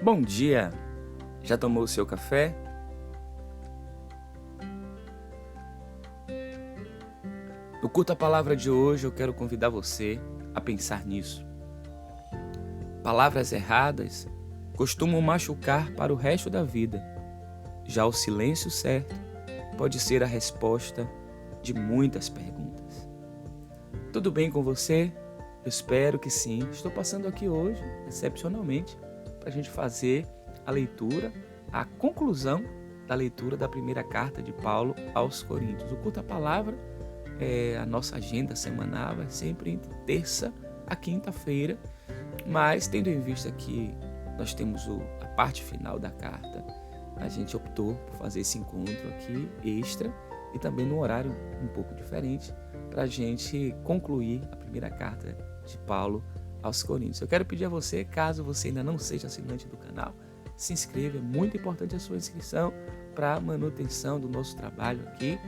Bom dia! Já tomou o seu café? No culto à palavra de hoje, eu quero convidar você a pensar nisso. Palavras erradas costumam machucar para o resto da vida. Já o silêncio certo pode ser a resposta de muitas perguntas. Tudo bem com você? Eu espero que sim. Estou passando aqui hoje, excepcionalmente, para a gente fazer a leitura, a conclusão da leitura da primeira carta de Paulo aos Coríntios. O culto à palavra, a nossa agenda semanal é sempre entre terça a quinta-feira, mas tendo em vista que nós temos a parte final da carta, a gente optou por fazer esse encontro aqui extra e também num horário um pouco diferente para a gente concluir a primeira carta de Paulo aos Coríntios. Eu quero pedir a você, caso você ainda não seja assinante do canal, se inscreva, é muito importante a sua inscrição para a manutenção do nosso trabalho aqui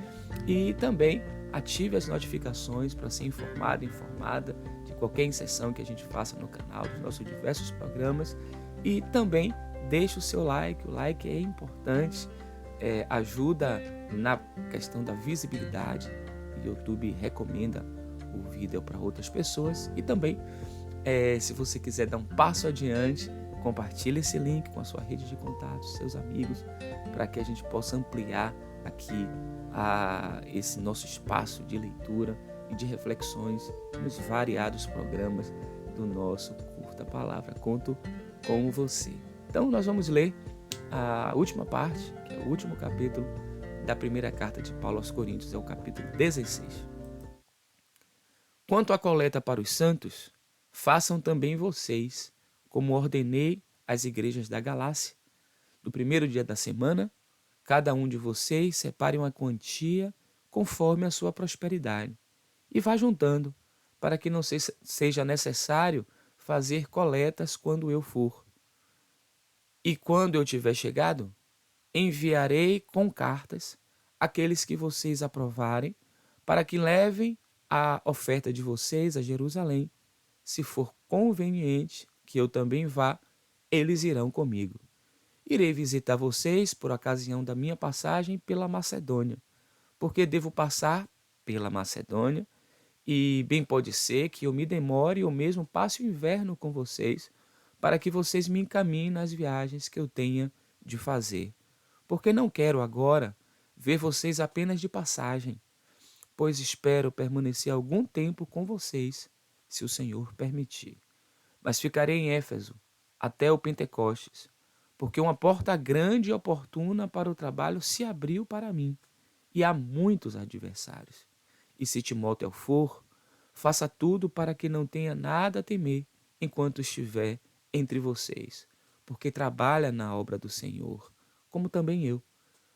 e também ative as notificações para ser informada de qualquer inserção que a gente faça no canal, dos nossos diversos programas e também deixe o seu like, o like é importante, ajuda na questão da visibilidade, o YouTube recomenda o vídeo para outras pessoas e também, se você quiser dar um passo adiante, compartilhe esse link com a sua rede de contatos, seus amigos, para que a gente possa ampliar aqui esse nosso espaço de leitura e de reflexões nos variados programas do nosso Curta Palavra. Conto com você. Então nós vamos ler a última parte, que é o último capítulo da primeira carta de Paulo aos Coríntios, é o capítulo 16. Quanto à coleta para os santos, façam também vocês, como ordenei às igrejas da Galácia. No primeiro dia da semana, cada um de vocês separe uma quantia conforme a sua prosperidade e vá juntando, para que não seja necessário fazer coletas quando eu for. E quando eu tiver chegado, enviarei com cartas aqueles que vocês aprovarem, para que levem a oferta de vocês a Jerusalém. Se for conveniente que eu também vá, eles irão comigo. Irei visitar vocês por ocasião da minha passagem pela Macedônia, porque devo passar pela Macedônia, e bem pode ser que eu me demore ou mesmo passe o inverno com vocês, para que vocês me encaminhem nas viagens que eu tenha de fazer. Porque não quero agora ver vocês apenas de passagem, pois espero permanecer algum tempo com vocês, se o Senhor permitir. Mas ficarei em Éfeso até o Pentecostes, porque uma porta grande e oportuna para o trabalho se abriu para mim, e há muitos adversários. E se Timóteo for, faça tudo para que não tenha nada a temer enquanto estiver entre vocês, porque trabalha na obra do Senhor, como também eu.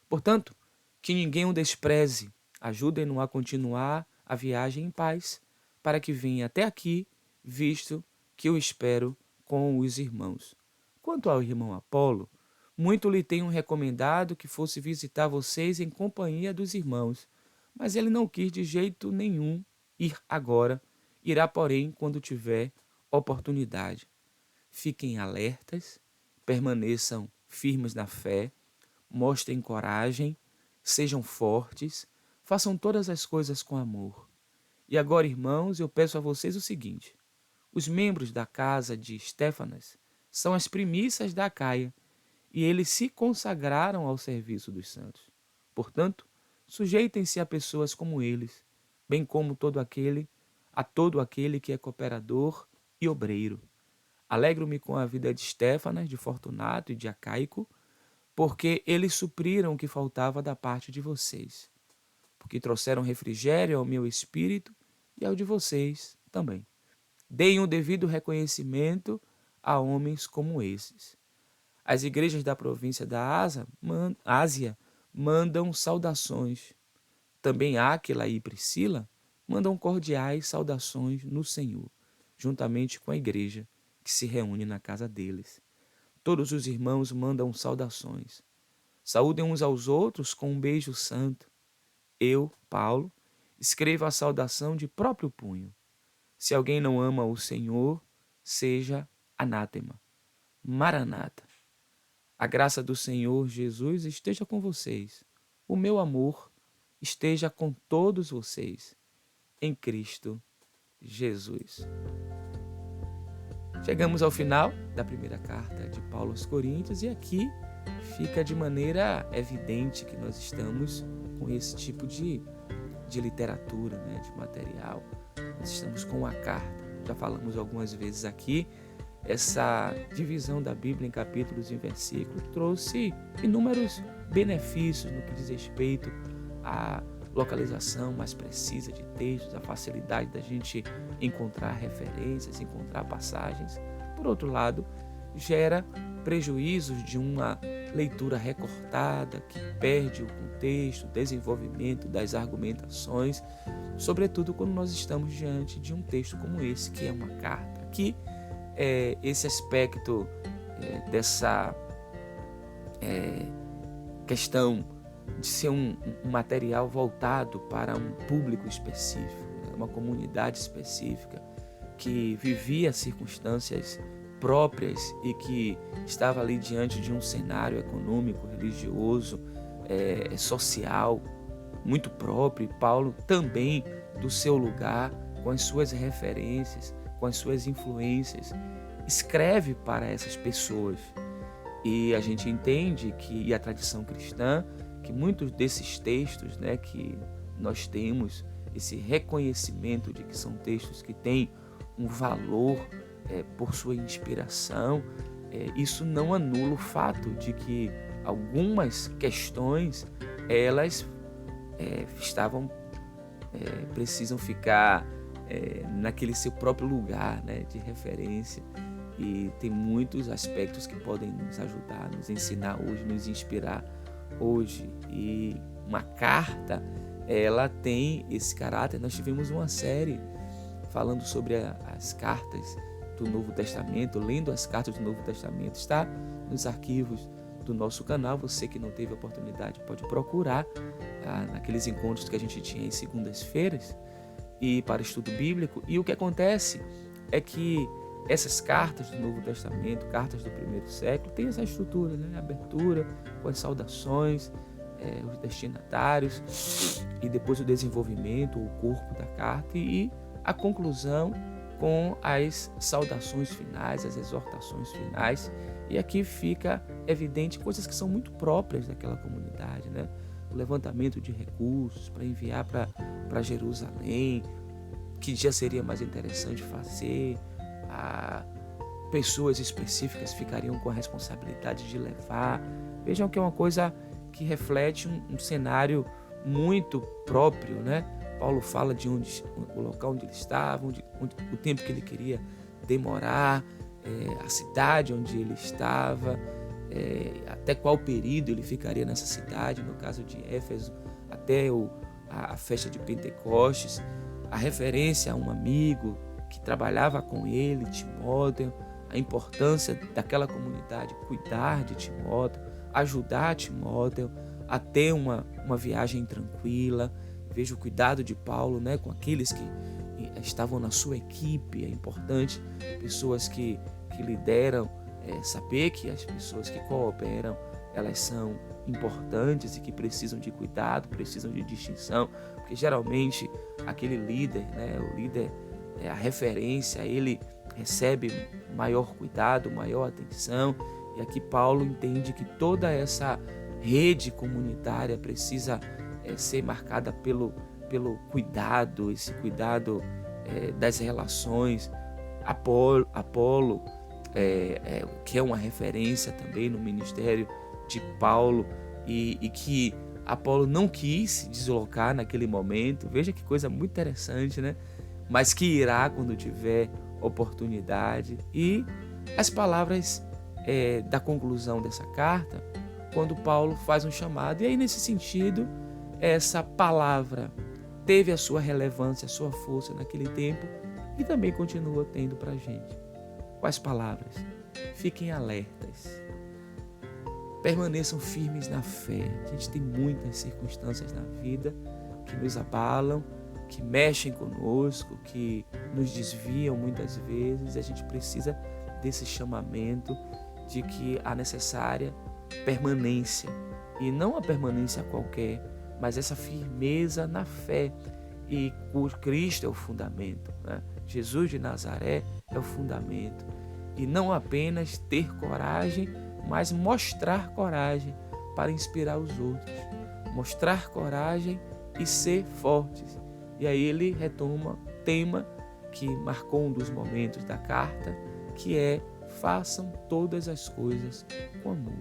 Portanto, que ninguém o despreze, ajudem-no a continuar a viagem em paz, para que venha até aqui, visto que eu espero com os irmãos. Quanto ao irmão Apolo, muito lhe tenho recomendado que fosse visitar vocês em companhia dos irmãos, mas ele não quis de jeito nenhum ir agora, irá, porém, quando tiver oportunidade. Fiquem alertas, permaneçam firmes na fé, mostrem coragem, sejam fortes, façam todas as coisas com amor. E agora, irmãos, eu peço a vocês o seguinte: os membros da casa de Estéfanas são as primícias da Acaia, e eles se consagraram ao serviço dos santos. Portanto, sujeitem-se a pessoas como eles, bem como todo aquele que é cooperador e obreiro. Alegro-me com a vida de Estéfanas, de Fortunato e de Acaico, porque eles supriram o que faltava da parte de vocês, porque trouxeram refrigério ao meu espírito e ao de vocês também. Deem o devido reconhecimento a homens como esses. As igrejas da província da Ásia mandam saudações. Também Áquila e Priscila mandam cordiais saudações no Senhor, juntamente com a igreja que se reúne na casa deles. Todos os irmãos mandam saudações. Saúdem uns aos outros com um beijo santo. Eu, Paulo, escrevo a saudação de próprio punho. Se alguém não ama o Senhor, seja anátema. Maranata. A graça do Senhor Jesus esteja com vocês. O meu amor esteja com todos vocês, em Cristo Jesus. Chegamos ao final da primeira carta de Paulo aos Coríntios e aqui fica de maneira evidente que nós estamos com esse tipo de literatura, né, de material. Nós estamos com a carta. Já falamos algumas vezes aqui, essa divisão da Bíblia em capítulos e versículos trouxe inúmeros benefícios no que diz respeito à localização mais precisa de textos, a facilidade da gente encontrar referências, encontrar passagens. Por outro lado, gera prejuízos de uma leitura recortada que perde o contexto, o desenvolvimento das argumentações, sobretudo quando nós estamos diante de um texto como esse, que é uma carta. Aqui, esse aspecto dessa questão de ser um material voltado para um público específico, uma comunidade específica que vivia circunstâncias próprias e que estava ali diante de um cenário econômico, religioso, social muito próprio. E Paulo também, do seu lugar, com as suas referências, com as suas influências, escreve para essas pessoas. E a gente entende que, e a tradição cristã, que muitos desses textos, né, que nós temos esse reconhecimento de que são textos que têm um valor por sua inspiração, isso não anula o fato de que algumas questões elas precisam ficar naquele seu próprio lugar, né, de referência, e tem muitos aspectos que podem nos ajudar, nos ensinar hoje, nos inspirar hoje. E uma carta, ela tem esse caráter. Nós tivemos uma série falando sobre as cartas do Novo Testamento, lendo as cartas do Novo Testamento, está nos arquivos do nosso canal. Você que não teve a oportunidade pode procurar naqueles encontros que a gente tinha em segundas-feiras e para estudo bíblico. E o que acontece é que essas cartas do Novo Testamento, cartas do primeiro século, tem essa estrutura, né? A abertura com as saudações, os destinatários, e depois o desenvolvimento, o corpo da carta e a conclusão com as saudações finais, as exortações finais. E aqui fica evidente coisas que são muito próprias daquela comunidade, né? O levantamento de recursos para enviar para Jerusalém, que já seria mais interessante fazer. Pessoas específicas ficariam com a responsabilidade de levar. Vejam que é uma coisa que reflete um cenário muito próprio, né? Paulo fala de o local onde ele estava, o tempo que ele queria demorar, a cidade onde ele estava, até qual período ele ficaria nessa cidade, no caso de Éfeso, até a festa de Pentecostes, a referência a um amigo que trabalhava com ele, Timóteo, a importância daquela comunidade, cuidar de Timóteo, ajudar Timóteo a ter uma viagem tranquila. Veja o cuidado de Paulo, né, com aqueles que estavam na sua equipe. É importante pessoas que lideram saber que as pessoas que cooperam, elas são importantes e que precisam de cuidado, precisam de distinção, porque geralmente aquele líder, né, o líder a referência, ele recebe maior cuidado, maior atenção. E aqui Paulo entende que toda essa rede comunitária precisa ser marcada pelo cuidado, esse cuidado das relações. Apolo, que é uma referência também no ministério de Paulo, e que Apolo não quis se deslocar naquele momento. Veja que coisa muito interessante, né? Mas que irá quando tiver oportunidade. E as palavras da conclusão dessa carta, quando Paulo faz um chamado. E aí, nesse sentido, essa palavra teve a sua relevância, a sua força naquele tempo e também continua tendo para a gente. Quais palavras? Fiquem alertas. Permaneçam firmes na fé. A gente tem muitas circunstâncias na vida que nos abalam, que mexem conosco, que nos desviam muitas vezes. A gente precisa desse chamamento de que há necessária permanência, e não a permanência qualquer, mas essa firmeza na fé, e por Cristo é o fundamento, né? Jesus de Nazaré é o fundamento, e não apenas ter coragem, mas mostrar coragem para inspirar os outros, mostrar coragem e ser fortes. E aí ele retoma o tema que marcou um dos momentos da carta, que é: façam todas as coisas com amor,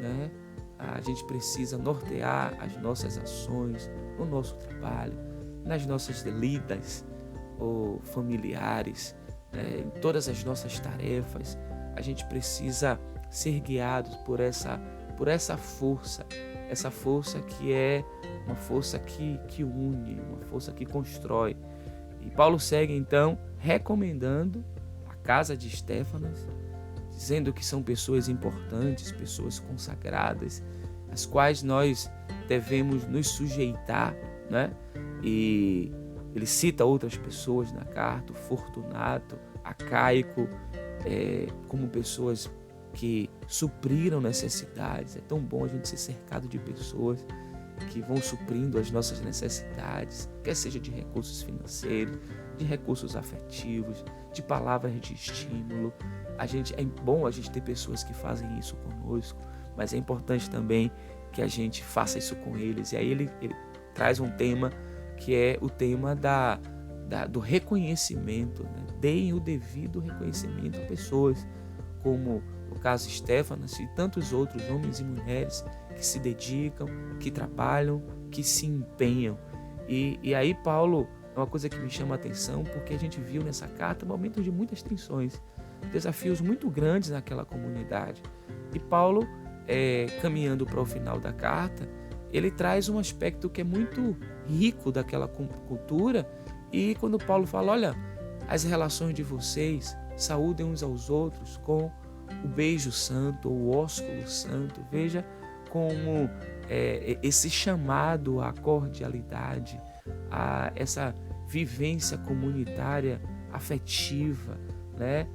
né? A gente precisa nortear as nossas ações no nosso trabalho, nas nossas lidas ou familiares, né? Em todas as nossas tarefas. A gente precisa ser guiados por essa força, essa força que é uma força que une, uma força que constrói. E Paulo segue então recomendando a casa de Estéfanas, dizendo que são pessoas importantes, pessoas consagradas, às quais nós devemos nos sujeitar, né? E ele cita outras pessoas na carta, o Fortunato, Acaico, como pessoas que supriram necessidades. É tão bom a gente ser cercado de pessoas que vão suprindo as nossas necessidades, quer seja de recursos financeiros, de recursos afetivos, de palavras de estímulo. É bom a gente ter pessoas que fazem isso conosco, mas é importante também que a gente faça isso com eles. E aí ele traz um tema que é o tema do reconhecimento, né? Deem o devido reconhecimento a pessoas, como no caso Estéfanas e tantos outros homens e mulheres que se dedicam, que trabalham, que se empenham. E aí Paulo, é uma coisa que me chama a atenção, porque a gente viu nessa carta momentos de muitas tensões, desafios muito grandes naquela comunidade. E Paulo, caminhando para o final da carta, ele traz um aspecto que é muito rico daquela cultura. E quando Paulo fala: olha, as relações de vocês, saúdem uns aos outros com o beijo santo, o ósculo santo. Veja como esse chamado à cordialidade, a essa vivência comunitária afetiva, né?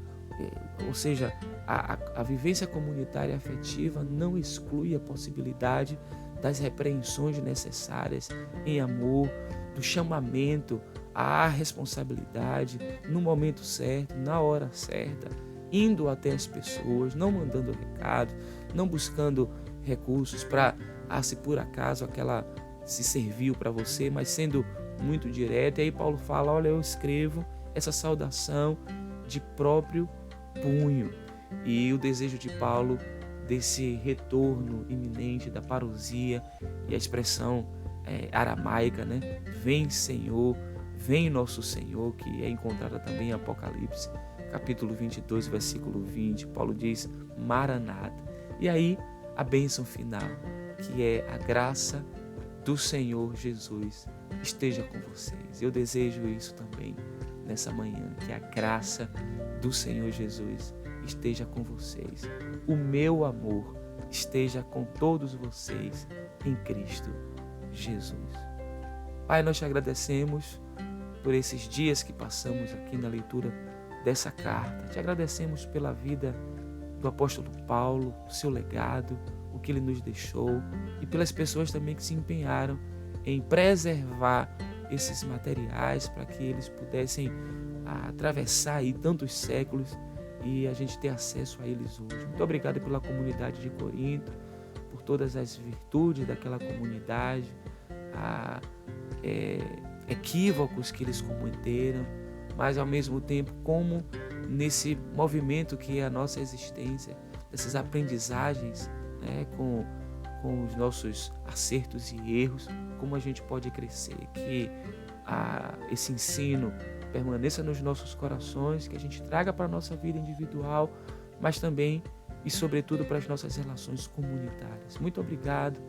Ou seja, a vivência comunitária afetiva não exclui a possibilidade das repreensões necessárias em amor, do chamamento à responsabilidade no momento certo, na hora certa, indo até as pessoas, não mandando recado, não buscando recursos para, se por acaso aquela se serviu para você, mas sendo muito direto. E aí Paulo fala: olha, eu escrevo essa saudação de próprio punho. E o desejo de Paulo desse retorno iminente da parousia, e a expressão aramaica, né? Vem Senhor, vem nosso Senhor, que é encontrada também em Apocalipse, capítulo 22, versículo 20. Paulo diz: Maranata. E aí a bênção final, que é a graça do Senhor Jesus esteja com vocês. Eu desejo isso também nessa manhã, que a graça do Senhor Jesus esteja com vocês. O meu amor esteja com todos vocês em Cristo Jesus. Pai, nós te agradecemos por esses dias que passamos aqui na leitura dessa carta. Te agradecemos pela vida do apóstolo Paulo, o seu legado, o que ele nos deixou, e pelas pessoas também que se empenharam em preservar esses materiais para que eles pudessem atravessar aí tantos séculos e a gente ter acesso a eles hoje. Muito obrigado pela comunidade de Corinto, por todas as virtudes daquela comunidade, equívocos que eles cometeram, mas ao mesmo tempo como nesse movimento que é a nossa existência, dessas aprendizagens, né, com os nossos acertos e erros, como a gente pode crescer, que esse ensino permaneça nos nossos corações, que a gente traga para a nossa vida individual, mas também e sobretudo para as nossas relações comunitárias. Muito obrigado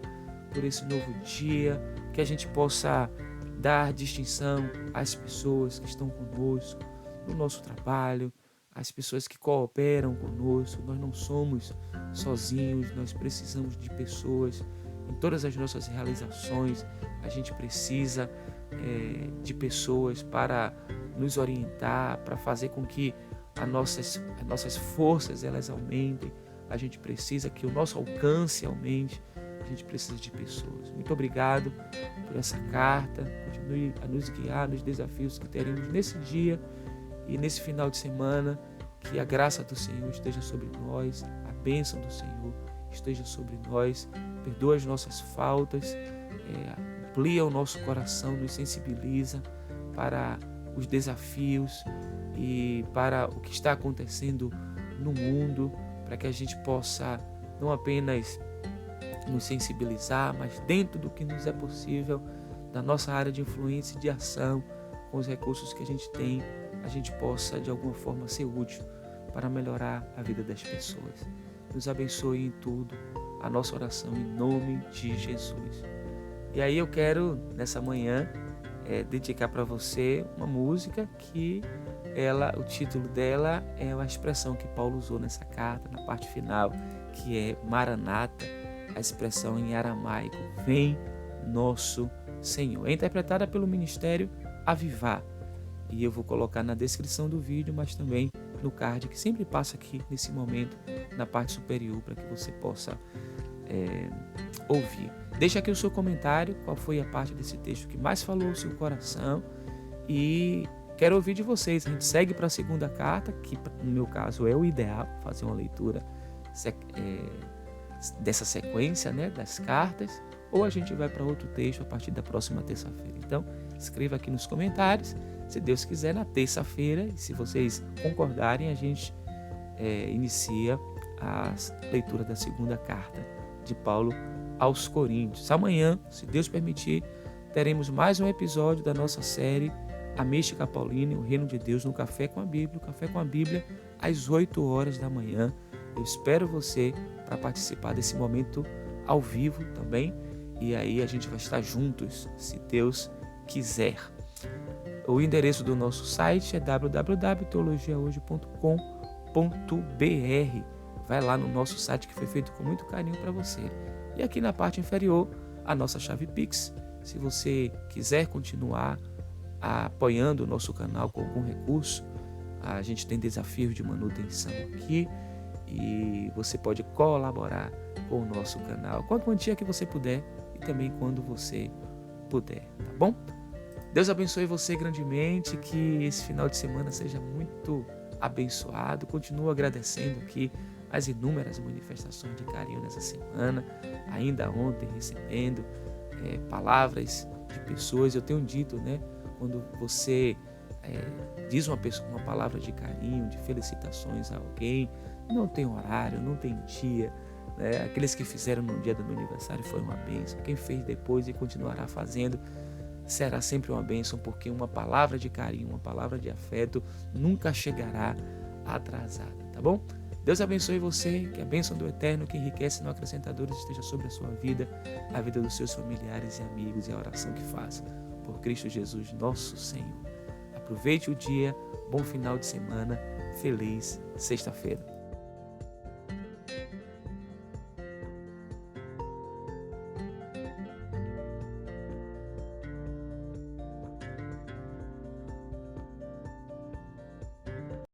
por esse novo dia, que a gente possa dar distinção às pessoas que estão conosco no nosso trabalho, às pessoas que cooperam conosco. Nós não somos sozinhos, nós precisamos de pessoas em todas as nossas realizações. A gente precisa de pessoas para nos orientar, para fazer com que as nossas forças elas aumentem, a gente precisa que o nosso alcance aumente, a gente precisa de pessoas. Muito obrigado por essa carta, continue a nos guiar nos desafios que teremos nesse dia e nesse final de semana, que a graça do Senhor esteja sobre nós, a bênção do Senhor esteja sobre nós, perdoa as nossas faltas, amplia o nosso coração, nos sensibiliza para os desafios e para o que está acontecendo no mundo, para que a gente possa não apenas nos sensibilizar, mas dentro do que nos é possível, da nossa área de influência e de ação, com os recursos que a gente tem, a gente possa de alguma forma ser útil para melhorar a vida das pessoas. Nos abençoe em tudo, a nossa oração em nome de Jesus. E aí eu quero, nessa manhã, dedicar para você uma música que o título dela é uma expressão que Paulo usou nessa carta, na parte final, que é Maranata, a expressão em aramaico, vem nosso Senhor. É interpretada pelo Ministério Avivar. E eu vou colocar na descrição do vídeo, mas também no card, que sempre passa aqui nesse momento, na parte superior, para que você possa ouvir. Deixa aqui o seu comentário, qual foi a parte desse texto que mais falou o seu coração, e quero ouvir de vocês. A gente segue para a segunda carta, que no meu caso é o ideal, fazer uma leitura dessa sequência, né, das cartas, ou a gente vai para outro texto a partir da próxima terça-feira. Então, escreva aqui nos comentários, se Deus quiser, na terça-feira, e se vocês concordarem, a gente inicia a leitura da segunda carta de Paulo aos Coríntios. Amanhã, se Deus permitir, teremos mais um episódio da nossa série A Mística Paulina, o Reino de Deus no Café com a Bíblia. O Café com a Bíblia às 8 horas da manhã. Eu espero você para participar desse momento ao vivo também. E aí a gente vai estar juntos, se Deus quiser. O endereço do nosso site é www.teologiahoje.com.br. Vai lá no nosso site, que foi feito com muito carinho para você. E aqui na parte inferior, a nossa chave Pix. Se você quiser continuar apoiando o nosso canal com algum recurso, a gente tem desafios de manutenção aqui e você pode colaborar com o nosso canal com a quantia que você puder e também quando você puder, tá bom? Deus abençoe você grandemente, que esse final de semana seja muito abençoado. Continuo agradecendo aqui as inúmeras manifestações de carinho nessa semana, ainda ontem recebendo palavras de pessoas. Eu tenho dito, né, quando você diz uma palavra de carinho, de felicitações a alguém, não tem horário, não tem dia, né? Aqueles que fizeram no dia do meu aniversário foi uma bênção, quem fez depois e continuará fazendo será sempre uma bênção, porque uma palavra de carinho, uma palavra de afeto nunca chegará atrasada, tá bom? Deus abençoe você, que a bênção do Eterno, que enriquece e não acrescenta dores, esteja sobre a sua vida, a vida dos seus familiares e amigos, e a oração que faz por Cristo Jesus, nosso Senhor. Aproveite o dia, bom final de semana, feliz sexta-feira.